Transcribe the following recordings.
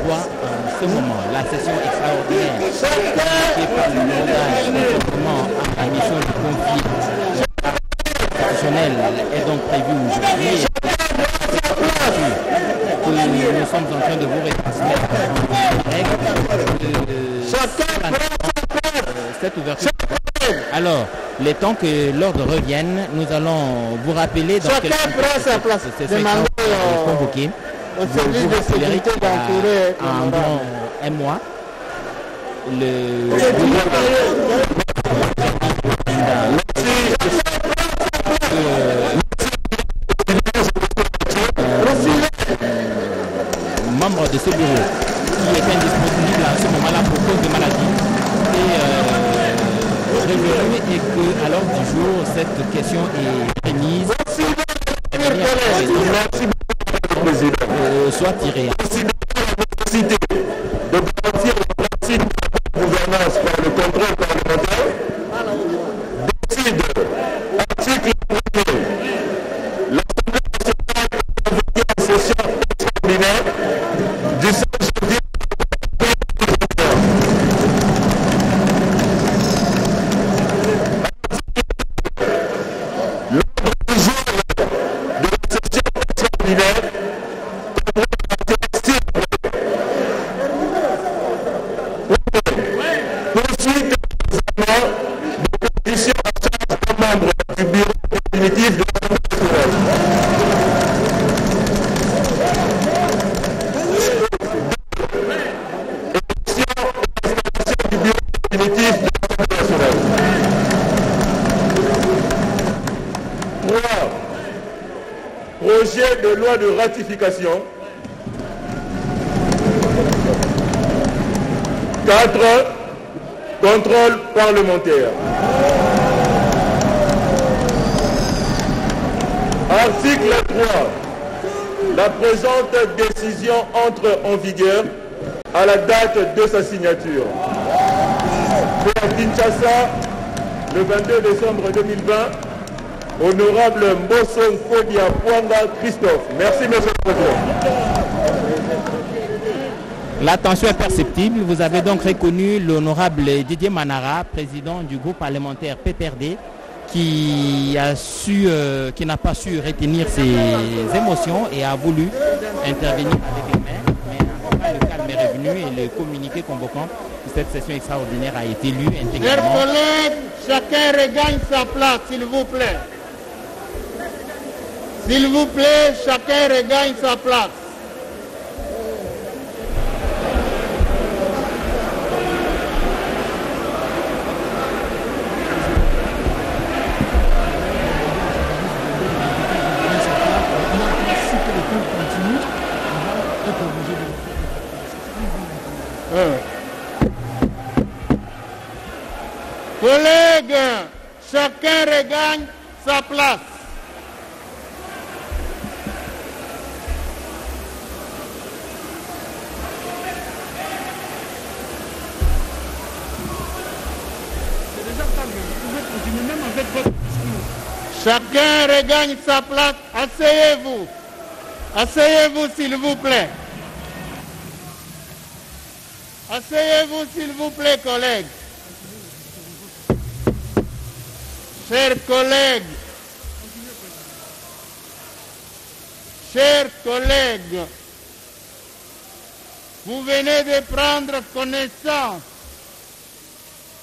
voit en ce moment la session extraordinaire qui par le montage conformément à la mission du conflit constitutionnel est donc prévue aujourd'hui. Nous sommes en train de vous retransmettre cette ouverture. Alors, le temps que l'ordre revienne, nous allons vous rappeler dans quel contexte c'est convoqué. Au service de sécurité d'entourer environ un mois. Membre de ce bureau qui est indisponible à ce moment-là pour cause de maladie est revenu et que à l'ordre du jour cette question est remise soit tirée. De garantir le principe de gouvernance par le contrôle parlementaire, décide, article 1er, l'Assemblée nationale est convoquée en session extraordinaire du 5 janvier 2021. L'ordre du jour de la session extraordinaire projet de loi de ratification. 4. Contrôle parlementaire. Article 3. La présente décision entre en vigueur à la date de sa signature. Fait à Kinshasa, le 22 décembre 2020, honorable Mbosso Kodia Pwanga Christophe. Merci, monsieur le président. La tension est perceptible. Vous avez donc reconnu l'honorable Didier Manara, président du groupe parlementaire PPRD, qui n'a pas su retenir ses émotions et a voulu intervenir avec les mains. Mais le calme est revenu et le communiqué convoquant cette session extraordinaire a été lu intégralement. Chers collègues, chacun regagne sa place, s'il vous plaît. S'il vous plaît, chacun regagne sa place. Collègues, chacun regagne sa place. Chacun regagne sa place. Asseyez-vous. Asseyez-vous, s'il vous plaît. Asseyez-vous, s'il vous plaît, collègues. Chers collègues, vous venez de prendre connaissance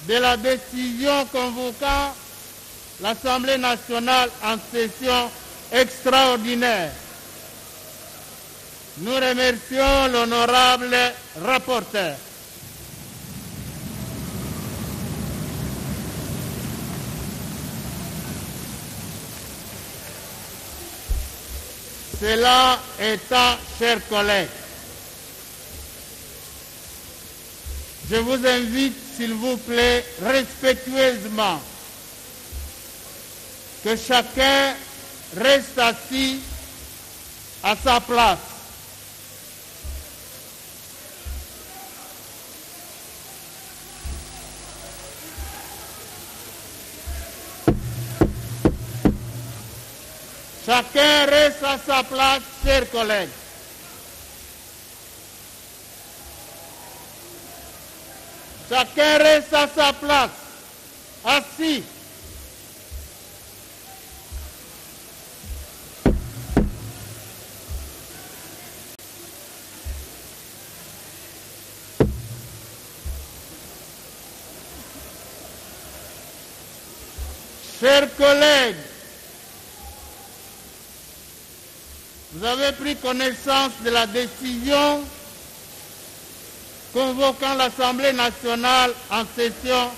de la décision convoquant l'Assemblée nationale en session extraordinaire. Nous remercions l'honorable rapporteur. Cela étant, chers collègues, je vous invite, s'il vous plaît, respectueusement, que chacun reste assis à sa place. Chacun reste à sa place, chers collègues. Chacun reste à sa place, assis. Chers collègues, vous avez pris connaissance de la décision convoquant l'Assemblée nationale en session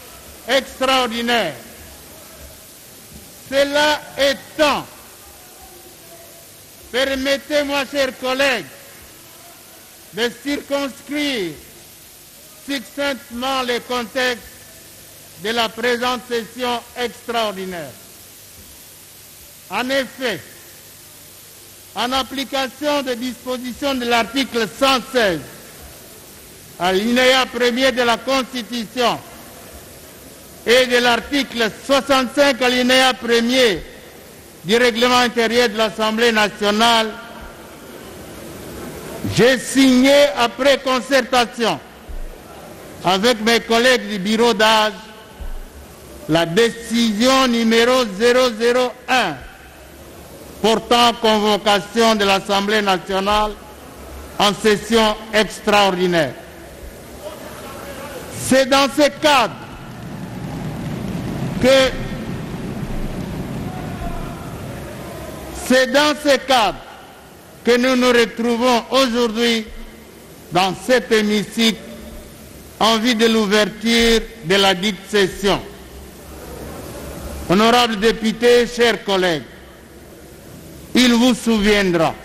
extraordinaire. Cela étant, permettez-moi, chers collègues, de circonscrire succinctement les contextes de la présente session extraordinaire. En effet, en application des dispositions de l'article 116, alinéa 1er de la Constitution et de l'article 65, alinéa 1er du règlement intérieur de l'Assemblée nationale, j'ai signé après concertation avec mes collègues du bureau d'âge la décision numéro 001 portant convocation de l'Assemblée nationale en session extraordinaire. C'est dans ce cadre que nous nous retrouvons aujourd'hui dans cet hémicycle en vue de l'ouverture de la dite session. Honorables députés, chers collègues, il vous souviendra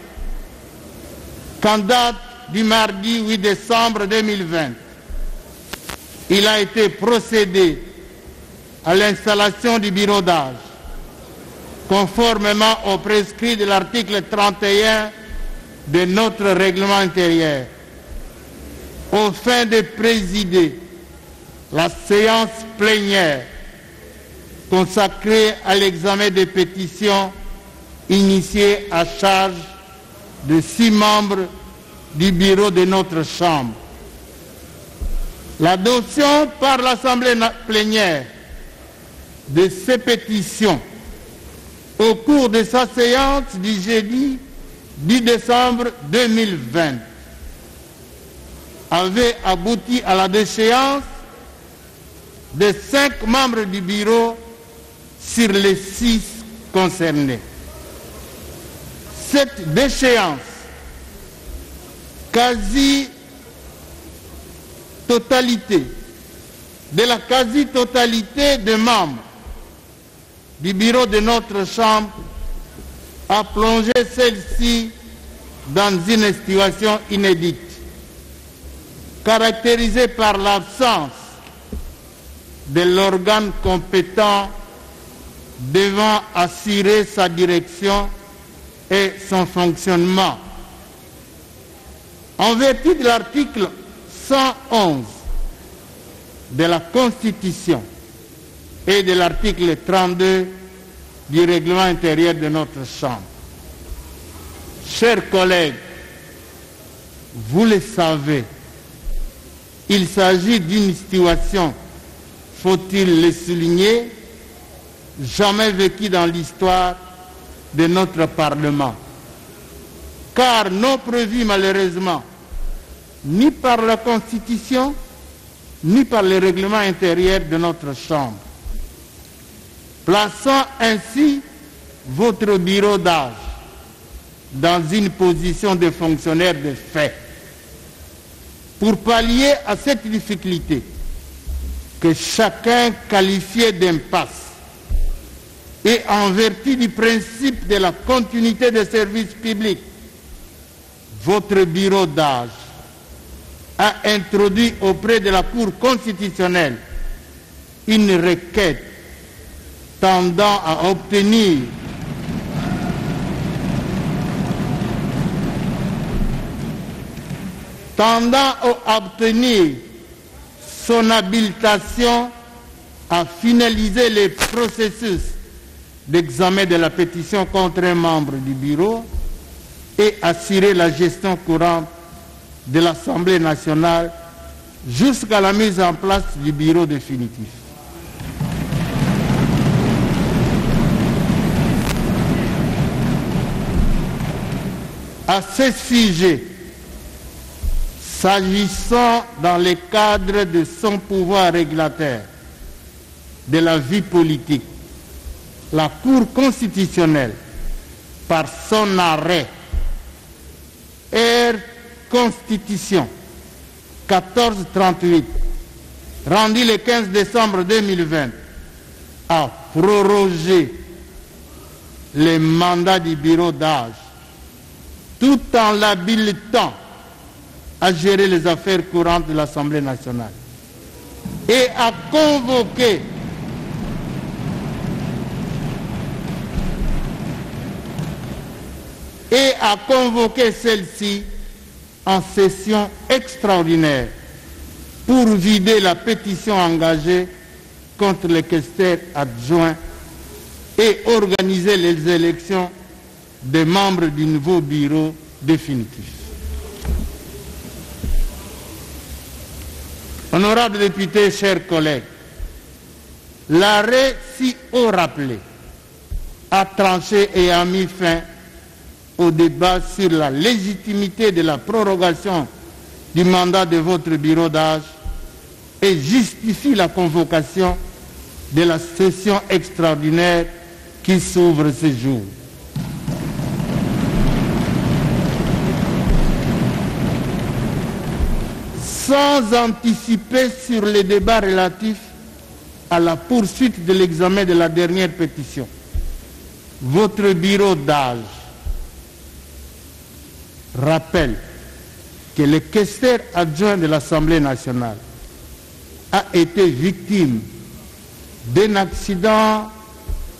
qu'en date du mardi 8 décembre 2020, il a été procédé à l'installation du bureau d'âge, conformément aux prescrits de l'article 31 de notre règlement intérieur, aux fins de présider la séance plénière consacrée à l'examen des pétitions initiées à charge de 6 membres du bureau de notre Chambre. L'adoption par l'Assemblée plénière de ces pétitions au cours de sa séance du jeudi 10 décembre 2020 avait abouti à la déchéance de 5 membres du bureau sur les 6 concernés. Cette déchéance de la quasi-totalité des membres du bureau de notre Chambre a plongé celle-ci dans une situation inédite, caractérisée par l'absence de l'organe compétent devant assurer sa direction et son fonctionnement. En vertu de l'article 111 de la Constitution et de l'article 32 du règlement intérieur de notre Chambre. Chers collègues, vous le savez, il s'agit d'une situation, faut-il le souligner, jamais vécue dans l'histoire de notre Parlement, car non prévue malheureusement ni par la Constitution, ni par le règlement intérieur de notre Chambre, plaçant ainsi votre bureau d'âge dans une position de fonctionnaire de fait. Pour pallier à cette difficulté que chacun qualifiait d'impasse, et en vertu du principe de la continuité des services publics, votre bureau d'âge a introduit auprès de la Cour constitutionnelle une requête tendant à obtenir son habilitation à finaliser les processus d'examen de la pétition contre un membre du bureau et assurer la gestion courante de l'Assemblée nationale jusqu'à la mise en place du bureau définitif. À ce sujet, s'agissant dans le cadre de son pouvoir régulateur de la vie politique, la Cour constitutionnelle, par son arrêt R. Constitution 1438, rendu le 15 décembre 2020, a prorogé le mandat du bureau d'âge tout en l'habilitant à gérer les affaires courantes de l'Assemblée nationale et à convoquer celle-ci en session extraordinaire pour vider la pétition engagée contre le questeur adjoint et organiser les élections des membres du nouveau bureau définitif. Honorables députés, chers collègues, l'arrêt si haut rappelé a tranché et a mis fin au débat sur la légitimité de la prorogation du mandat de votre bureau d'âge et justifie la convocation de la session extraordinaire qui s'ouvre ce jour. Sans anticiper sur les débats relatifs à la poursuite de l'examen de la dernière pétition, votre bureau d'âge rappelle que le questeur adjoint de l'Assemblée nationale a été victime d'un accident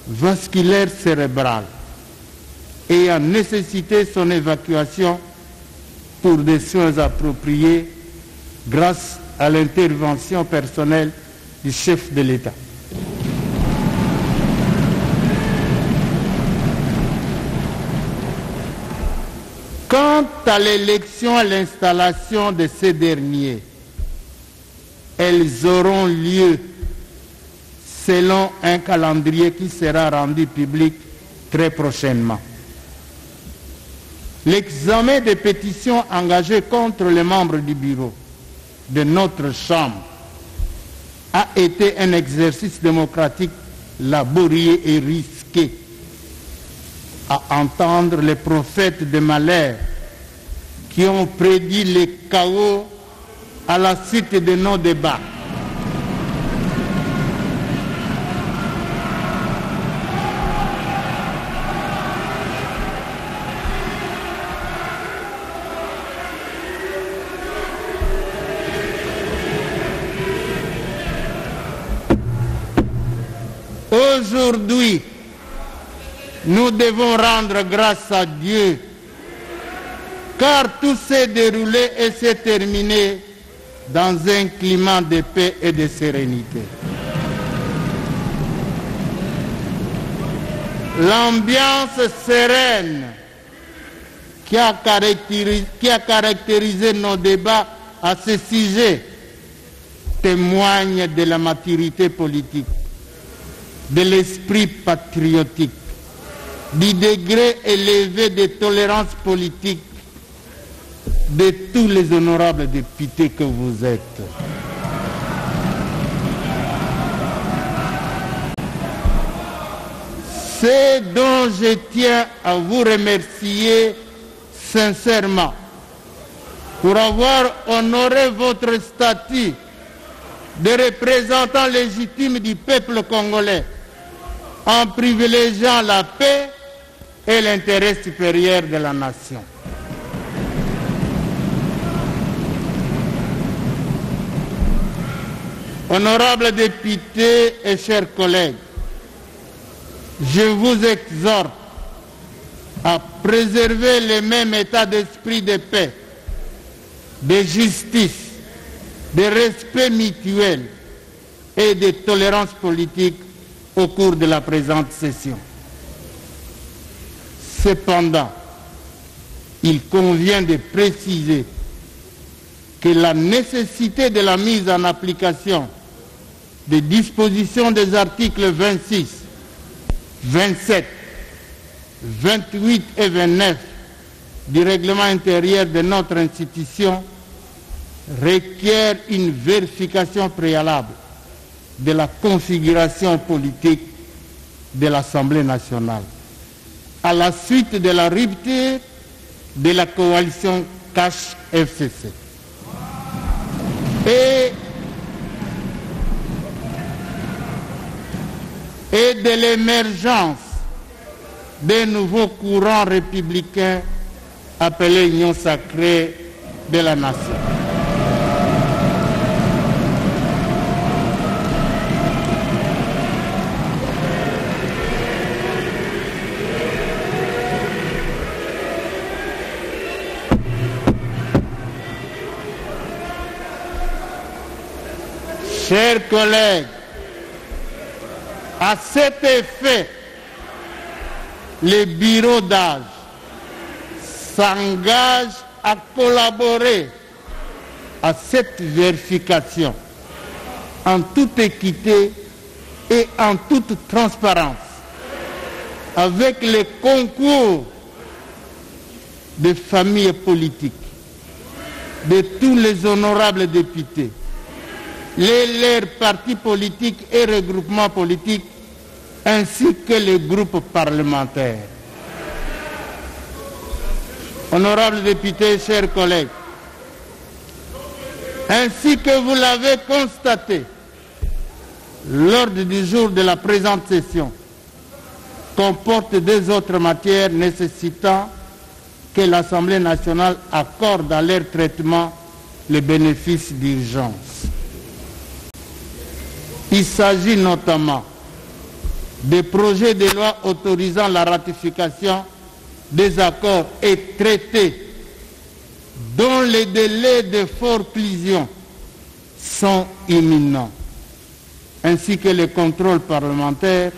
vasculaire cérébral et a nécessité son évacuation pour des soins appropriés grâce à l'intervention personnelle du chef de l'État. Quant à l'élection et l'installation de ces derniers, elles auront lieu selon un calendrier qui sera rendu public très prochainement. L'examen des pétitions engagées contre les membres du bureau de notre Chambre a été un exercice démocratique laborieux et risqué. À entendre les prophètes de malheur qui ont prédit le chaos à la suite de nos débats. Aujourd'hui, nous devons rendre grâce à Dieu, car tout s'est déroulé et s'est terminé dans un climat de paix et de sérénité. L'ambiance sereine qui a caractérisé nos débats à ce sujet témoigne de la maturité politique, de l'esprit patriotique, du degré élevé de tolérance politique de tous les honorables députés que vous êtes. C'est dont je tiens à vous remercier sincèrement pour avoir honoré votre statut de représentant légitime du peuple congolais en privilégiant la paix et l'intérêt supérieur de la nation. Honorables députés et chers collègues, je vous exhorte à préserver le même état d'esprit de paix, de justice, de respect mutuel et de tolérance politique au cours de la présente session. Cependant, il convient de préciser que la nécessité de la mise en application des dispositions des articles 26, 27, 28 et 29 du règlement intérieur de notre institution requiert une vérification préalable de la configuration politique de l'Assemblée nationale à la suite de la rupture de la coalition CACH-FCC et de l'émergence des nouveaux courants républicains appelés Union sacrée de la nation. Chers collègues, à cet effet, les bureaux d'âge s'engagent à collaborer à cette vérification en toute équité et en toute transparence avec le concours des familles politiques, de tous les honorables députés, leurs partis politiques et regroupements politiques, ainsi que les groupes parlementaires. Honorables députés, chers collègues, ainsi que vous l'avez constaté, l'ordre du jour de la présente session comporte deux autres matières nécessitant que l'Assemblée nationale accorde à leur traitement le bénéfice d'urgence. Il s'agit notamment des projets de loi autorisant la ratification des accords et traités dont les délais de forclusion sont imminents, ainsi que les contrôles parlementaires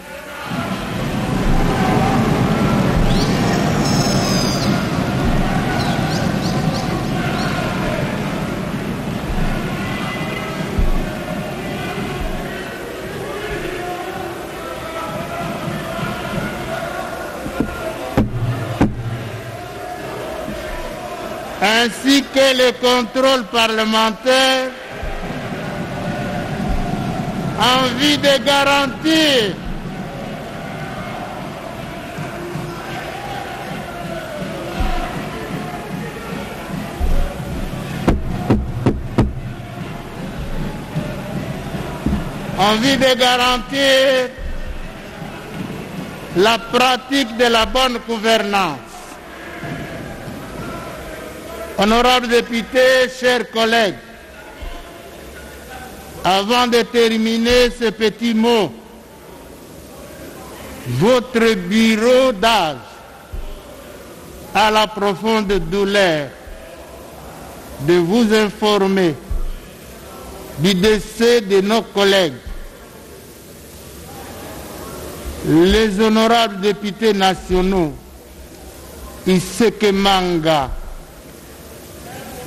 ainsi que les contrôles parlementaires en vue de garantir la pratique de la bonne gouvernance. Honorables députés, chers collègues, avant de terminer ce petit mot, votre bureau d'âge a la profonde douleur de vous informer du décès de nos collègues, les honorables députés nationaux Iseke Manga,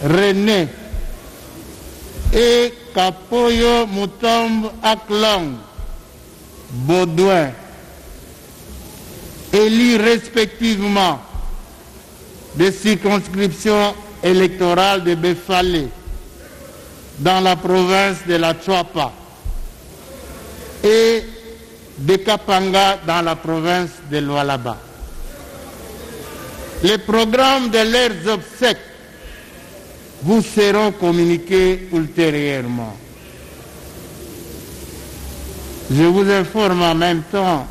René et Kapoyo Mutombo Aklong Baudouin, élus respectivement des circonscriptions électorales de Befale dans la province de la Chuapa et de Kapanga dans la province de Lualaba. Les programmes de leurs obsèques vous seront communiqués ultérieurement. Je vous informe en même temps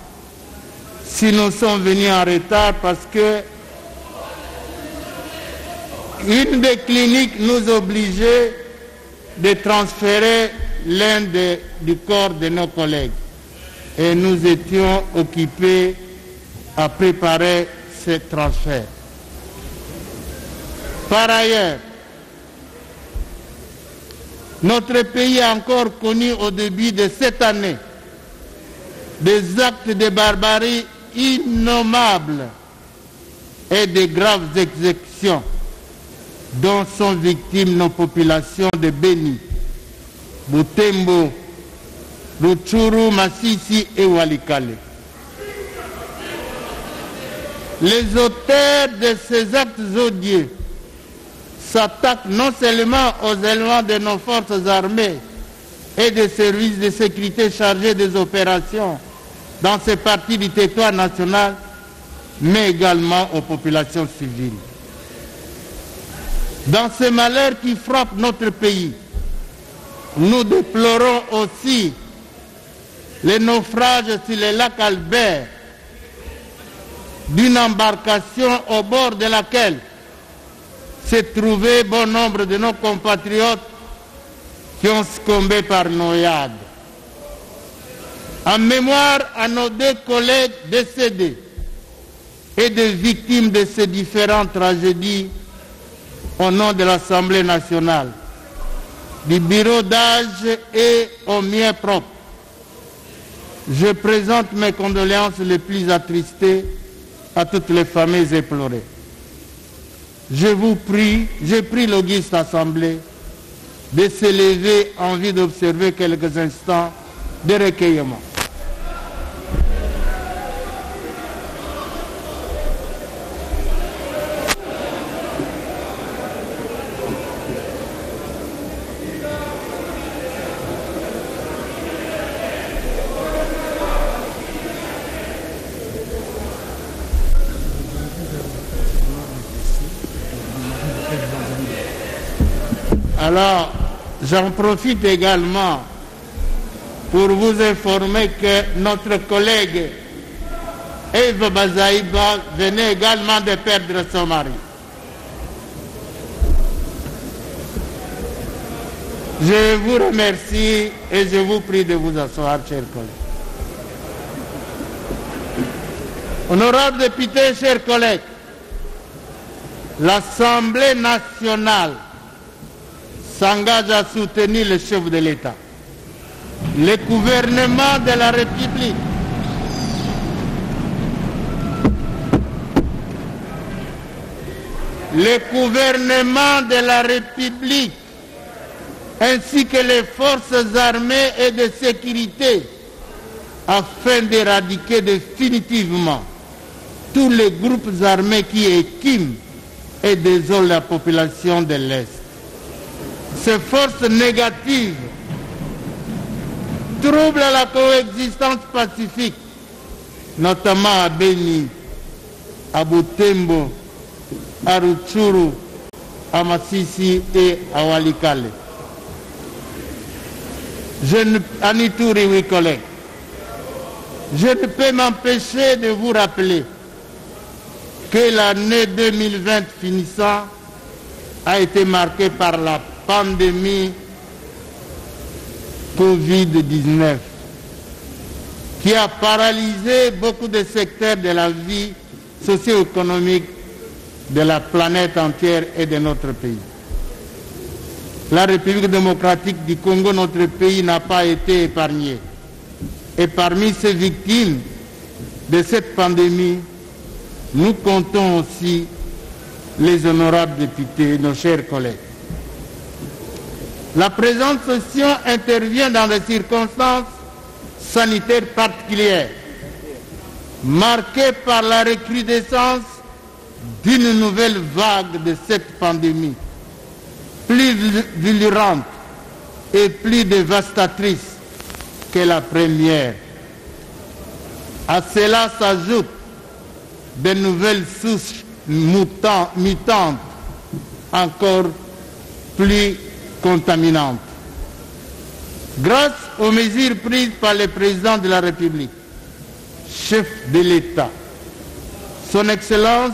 si nous sommes venus en retard parce que une des cliniques nous obligeait de transférer l'un du corps de nos collègues et nous étions occupés à préparer ce transfert. Par ailleurs, notre pays a encore connu au début de cette année des actes de barbarie innommables et de graves exécutions dont sont victimes nos populations de Beni, Butembo, Rutshuru, Masisi et Walikale. Les auteurs de ces actes odieux s'attaquent non seulement aux éléments de nos forces armées et des services de sécurité chargés des opérations dans ces parties du territoire national, mais également aux populations civiles. Dans ce malheur qui frappe notre pays, nous déplorons aussi les naufrages sur le lac Albert d'une embarcation au bord de laquelle se trouvaient bon nombre de nos compatriotes qui ont succombé par noyade. En mémoire à nos 2 collègues décédés et des victimes de ces différentes tragédies, au nom de l'Assemblée nationale, du bureau d'âge et au mien propre, je présente mes condoléances les plus attristées à toutes les familles éplorées. Je prie l'auguste Assemblée de se lever en vue d'observer quelques instants de recueillement. Alors, j'en profite également pour vous informer que notre collègue Eve Bazaïba venait également de perdre son mari. Je vous remercie et je vous prie de vous asseoir, chers collègues. Honorables députés, chers collègues, l'Assemblée nationale s'engage à soutenir le chef de l'État, le gouvernement de la République, ainsi que les forces armées et de sécurité afin d'éradiquer définitivement tous les groupes armés qui écument et désolent la population de l'Est. Ces forces négatives troublent la coexistence pacifique, notamment à Beni, à Butembo, à Rutshuru, à Masisi et à Walikale. Anituri, oui, collègues. Je ne peux m'empêcher de vous rappeler que l'année 2020 finissant a été marquée par la pandémie Covid-19 qui a paralysé beaucoup de secteurs de la vie socio-économique de la planète entière et de notre pays. La République démocratique du Congo, notre pays, n'a pas été épargnée. Et parmi ces victimes de cette pandémie, nous comptons aussi les honorables députés, nos chers collègues. La présente session intervient dans des circonstances sanitaires particulières, marquées par la recrudescence d'une nouvelle vague de cette pandémie, plus virulente et plus dévastatrice que la première. À cela s'ajoutent de nouvelles souches mutantes encore plus contaminantes. Grâce aux mesures prises par le président de la République, chef de l'État, son Excellence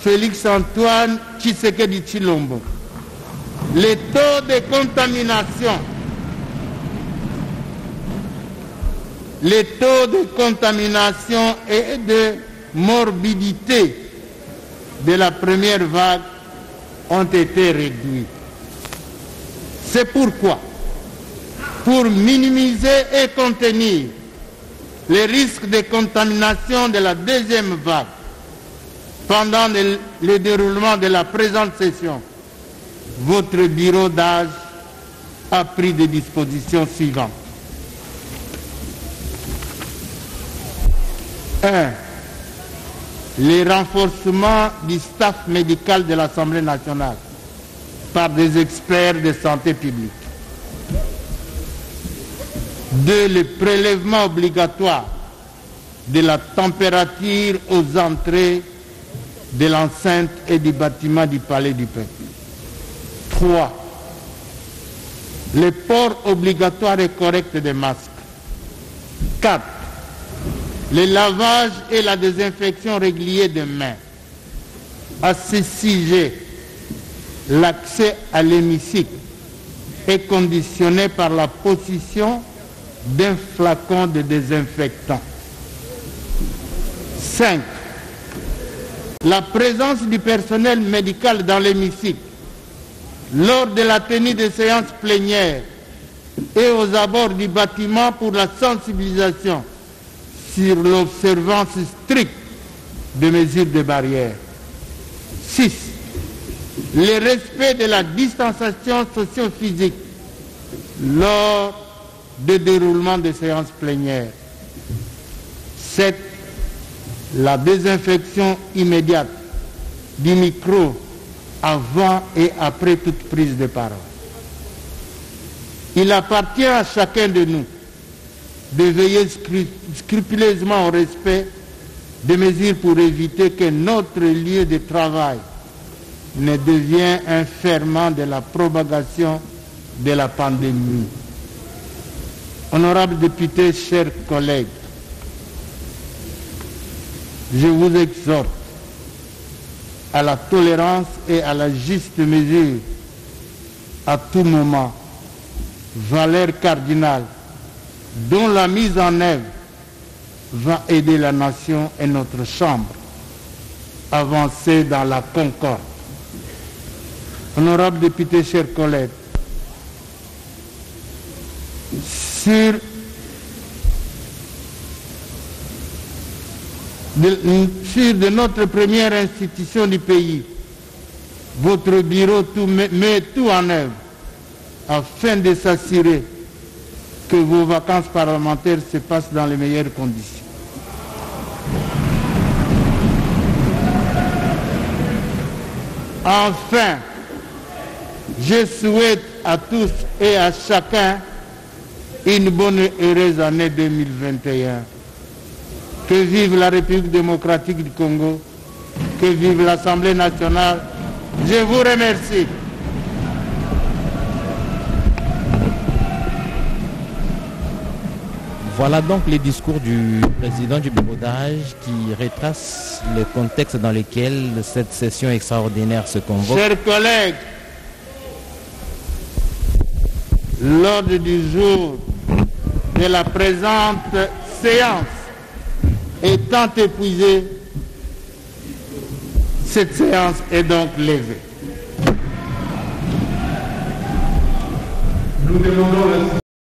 Félix Antoine Tshisekedi Tshilombo, les taux de contamination et de morbidité de la première vague ont été réduits. C'est pourquoi, pour minimiser et contenir les risques de contamination de la deuxième vague pendant le déroulement de la présente session, votre bureau d'âge a pris des dispositions suivantes. 1. Les renforcements du staff médical de l'Assemblée nationale par des experts de santé publique. 2. Le prélèvement obligatoire de la température aux entrées de l'enceinte et du bâtiment du Palais du Peuple. 3. Le port obligatoire et correct des masques. 4. Le lavage et la désinfection réguliers des mains. À ce sujet, l'accès à l'hémicycle est conditionné par la possession d'un flacon de désinfectant. 5. La présence du personnel médical dans l'hémicycle lors de la tenue des séances plénières et aux abords du bâtiment pour la sensibilisation sur l'observance stricte des mesures de barrière. 6. Le respect de la distanciation socio-physique lors du déroulement des séances plénières. 7. La désinfection immédiate du micro avant et après toute prise de parole. Il appartient à chacun de nous de veiller scrupuleusement au respect des mesures pour éviter que notre lieu de travail ne devienne un ferment de la propagation de la pandémie. Honorables députés, chers collègues, je vous exhorte à la tolérance et à la juste mesure à tout moment, valeur cardinale dont la mise en œuvre va aider la nation et notre Chambre à avancer dans la concorde. Honorables députés, chers collègues, sur de notre première institution du pays, votre bureau met tout en œuvre afin de s'assurer que vos vacances parlementaires se passent dans les meilleures conditions. Enfin, je souhaite à tous et à chacun une bonne et heureuse année 2021. Que vive la République démocratique du Congo, que vive l'Assemblée nationale. Je vous remercie. Voilà donc les discours du président du bureau d'âge qui retrace le contexte dans lequel cette session extraordinaire se convoque. Chers collègues, l'ordre du jour de la présente séance étant épuisé, cette séance est donc levée. Nous demandons